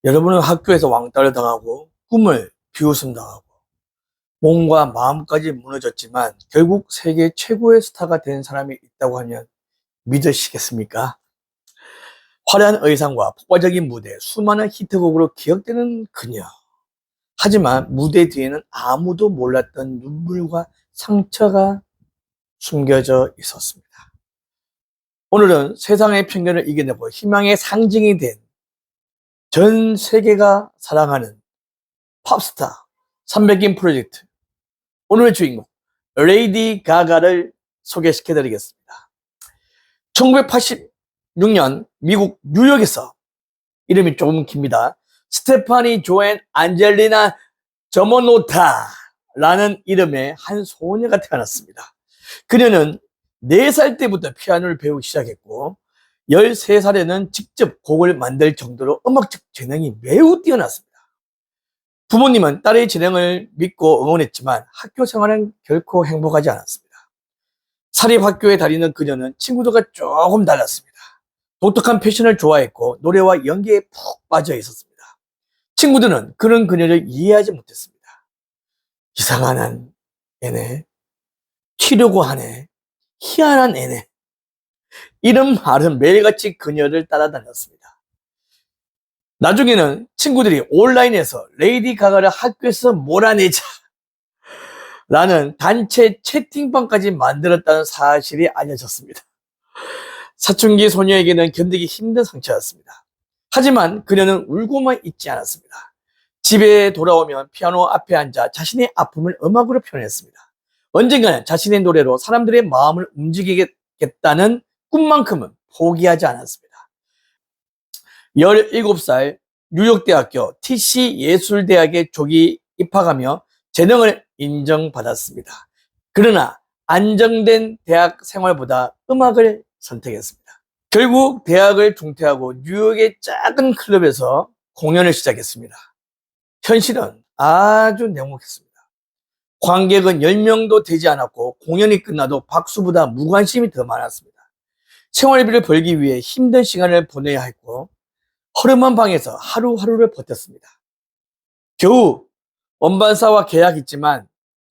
여러분은 학교에서 왕따를 당하고 꿈을 비웃음당하고 몸과 마음까지 무너졌지만 결국 세계 최고의 스타가 된 사람이 있다고 하면 믿으시겠습니까? 화려한 의상과 폭발적인 무대, 수많은 히트곡으로 기억되는 그녀. 하지만 무대 뒤에는 아무도 몰랐던 눈물과 상처가 숨겨져 있었습니다. 오늘은 세상의 편견을 이겨내고 희망의 상징이 된 전 세계가 사랑하는 팝스타 300인 프로젝트, 오늘의 주인공 레이디 가가를 소개시켜 드리겠습니다. 1986년 미국 뉴욕에서, 이름이 조금 깁니다, 스테파니 조앤 안젤리나 저모노타라는 이름의 한 소녀가 태어났습니다. 그녀는 4살 때부터 피아노를 배우기 시작했고 13살에는 직접 곡을 만들 정도로 음악적 재능이 매우 뛰어났습니다. 부모님은 딸의 재능을 믿고 응원했지만 학교 생활은 결코 행복하지 않았습니다. 사립학교에 다니는 그녀는 친구들과 조금 달랐습니다. 독특한 패션을 좋아했고 노래와 연기에 푹 빠져 있었습니다. 친구들은 그런 그녀를 이해하지 못했습니다. 이상한 애네, 튀려고 하네, 희한한 애네, 이런 말은 매일같이 그녀를 따라다녔습니다. 나중에는 친구들이 온라인에서 레이디 가가를 학교에서 몰아내자 라는 단체 채팅방까지 만들었다는 사실이 알려졌습니다. 사춘기 소녀에게는 견디기 힘든 상처였습니다. 하지만 그녀는 울고만 있지 않았습니다. 집에 돌아오면 피아노 앞에 앉아 자신의 아픔을 음악으로 표현했습니다. 언젠가는 자신의 노래로 사람들의 마음을 움직이겠다는 꿈만큼은 포기하지 않았습니다. 17살 뉴욕대학교 TC 예술대학에 조기 입학하며 재능을 인정받았습니다. 그러나 안정된 대학 생활보다 음악을 선택했습니다. 결국 대학을 중퇴하고 뉴욕의 작은 클럽에서 공연을 시작했습니다. 현실은 아주 냉혹했습니다. 관객은 10명도 되지 않았고 공연이 끝나도 박수보다 무관심이 더 많았습니다. 생활비를 벌기 위해 힘든 시간을 보내야 했고 허름한 방에서 하루하루를 버텼습니다. 겨우 원반사와 계약했지만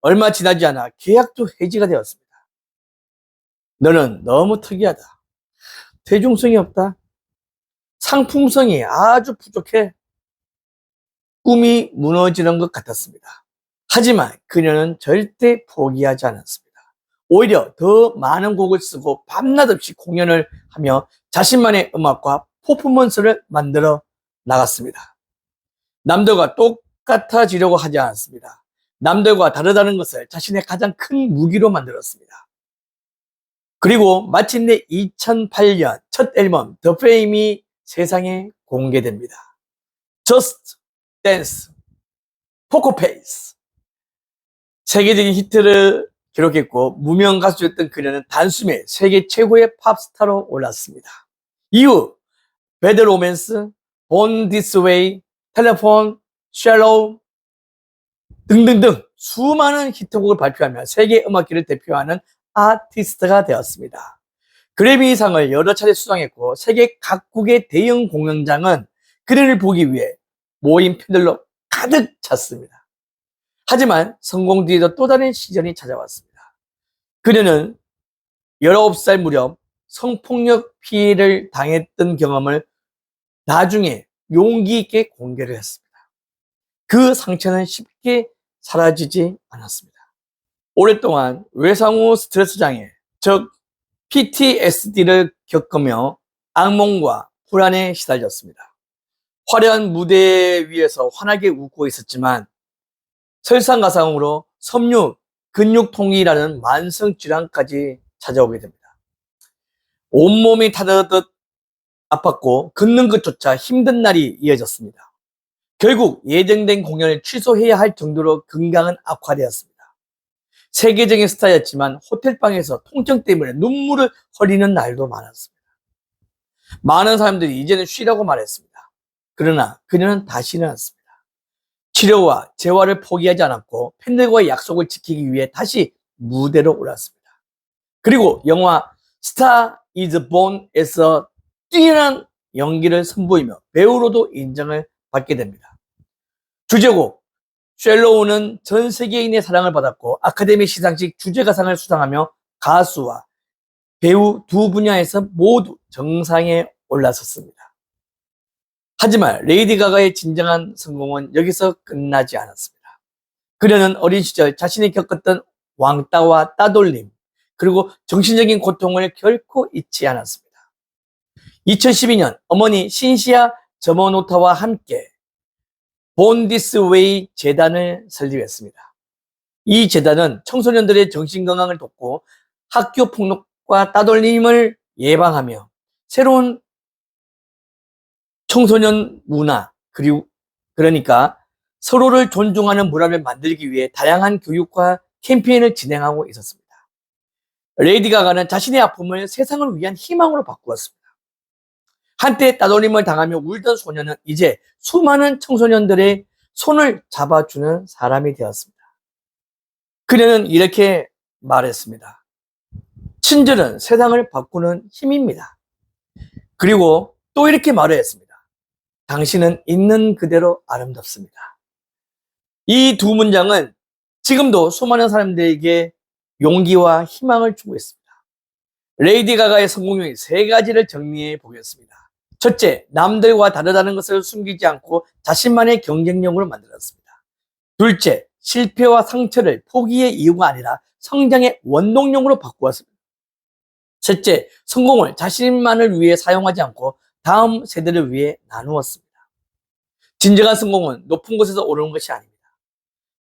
얼마 지나지 않아 계약도 해지가 되었습니다. 너는 너무 특이하다, 대중성이 없다, 상품성이 아주 부족해, 꿈이 무너지는 것 같았습니다. 하지만 그녀는 절대 포기하지 않았습니다. 오히려 더 많은 곡을 쓰고 밤낮 없이 공연을 하며 자신만의 음악과 퍼포먼스를 만들어 나갔습니다. 남들과 똑같아지려고 하지 않았습니다. 남들과 다르다는 것을 자신의 가장 큰 무기로 만들었습니다. 그리고 마침내 2008년 첫 앨범 The Fame이 세상에 공개됩니다. Just Dance, Poker Face. 세계적인 히트를 기록했고 무명 가수였던 그녀는 단숨에 세계 최고의 팝스타로 올랐습니다. 이후 Bad Romance, Born This Way, Telephone, Shallow 등등등 수많은 히트곡을 발표하며 세계 음악계를 대표하는 아티스트가 되었습니다. 그래미상을 여러 차례 수상했고 세계 각국의 대형 공연장은 그녀를 보기 위해 모인 팬들로 가득 찼습니다. 하지만 성공 뒤에도 또 다른 시련이 찾아왔습니다. 그녀는 19살 무렵 성폭력 피해를 당했던 경험을 나중에 용기 있게 공개를 했습니다. 그 상처는 쉽게 사라지지 않았습니다. 오랫동안 외상후 스트레스 장애, 즉 PTSD를 겪으며 악몽과 불안에 시달렸습니다. 화려한 무대 위에서 환하게 웃고 있었지만 설상가상으로 섬유 근육통이라는 만성 질환까지 찾아오게 됩니다. 온몸이 타들어듯 아팠고 걷는 것조차 힘든 날이 이어졌습니다. 결국 예정된 공연을 취소해야 할 정도로 건강은 악화되었습니다. 세계적인 스타였지만 호텔방에서 통증 때문에 눈물을 흘리는 날도 많았습니다. 많은 사람들이 이제는 쉬라고 말했습니다. 그러나 그녀는 다시 일어났습니다. 치료와 재활을 포기하지 않았고 팬들과의 약속을 지키기 위해 다시 무대로 올랐습니다. 그리고 영화 스타 이즈 본에서 뛰어난 연기를 선보이며 배우로도 인정을 받게 됩니다. 주제곡 쉘로우는 전 세계인의 사랑을 받았고 아카데미 시상식 주제가상을 수상하며 가수와 배우 두 분야에서 모두 정상에 올라섰습니다. 하지만 레이디 가가의 진정한 성공은 여기서 끝나지 않았습니다. 그녀는 어린 시절 자신이 겪었던 왕따와 따돌림, 그리고 정신적인 고통을 결코 잊지 않았습니다. 2012년 어머니 신시아 저머노타와 함께 Born This Way 재단을 설립했습니다. 이 재단은 청소년들의 정신건강을 돕고 학교 폭력과 따돌림을 예방하며 새로운 청소년 문화, 그러니까 서로를 존중하는 문화를 만들기 위해 다양한 교육과 캠페인을 진행하고 있었습니다. 레이디 가가는 자신의 아픔을 세상을 위한 희망으로 바꾸었습니다. 한때 따돌림을 당하며 울던 소녀는 이제 수많은 청소년들의 손을 잡아주는 사람이 되었습니다. 그녀는 이렇게 말했습니다. 친절은 세상을 바꾸는 힘입니다. 그리고 또 이렇게 말을 했습니다. 당신은 있는 그대로 아름답습니다. 이 두 문장은 지금도 수많은 사람들에게 용기와 희망을 주고 있습니다. 레이디 가가의 성공 요인 3가지를 정리해 보겠습니다. 첫째, 남들과 다르다는 것을 숨기지 않고 자신만의 경쟁력으로 만들었습니다. 둘째, 실패와 상처를 포기의 이유가 아니라 성장의 원동력으로 바꾸었습니다. 셋째, 성공을 자신만을 위해 사용하지 않고 다음 세대를 위해 나누었습니다. 진정한 성공은 높은 곳에서 오르는 것이 아닙니다.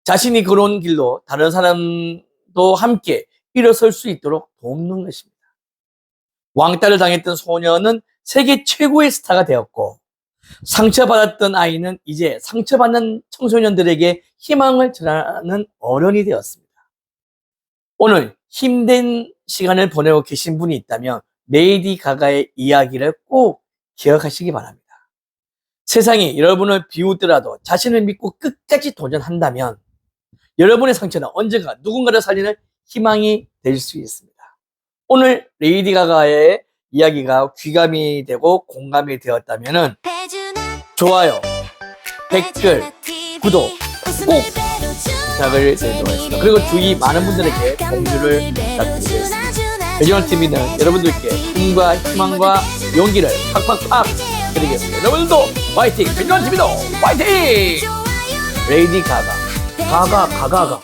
자신이 걸어온 길로 다른 사람도 함께 일어설 수 있도록 돕는 것입니다. 왕따를 당했던 소녀는 세계 최고의 스타가 되었고 상처받았던 아이는 이제 상처받는 청소년들에게 희망을 전하는 어른이 되었습니다. 오늘 힘든 시간을 보내고 계신 분이 있다면 레이디 가가의 이야기를 꼭 기억하시기 바랍니다. 세상이 여러분을 비웃더라도 자신을 믿고 끝까지 도전한다면 여러분의 상처는 언젠가 누군가를 살리는 희망이 될 수 있습니다. 오늘 레이디 가가의 이야기가 귀감이 되고 공감이 되었다면 좋아요, 댓글, 구독 꼭 부탁을 드리도록 하겠습니다. 그리고 주위 많은 분들에게 공유를 부탁드리겠습니다. 배준원TV는 여러분들께 힘과 희망과 용기를 팍팍팍 드리겠습니다. 여러분들도 화이팅! 배준원TV도 화이팅! 레이디 가가 가가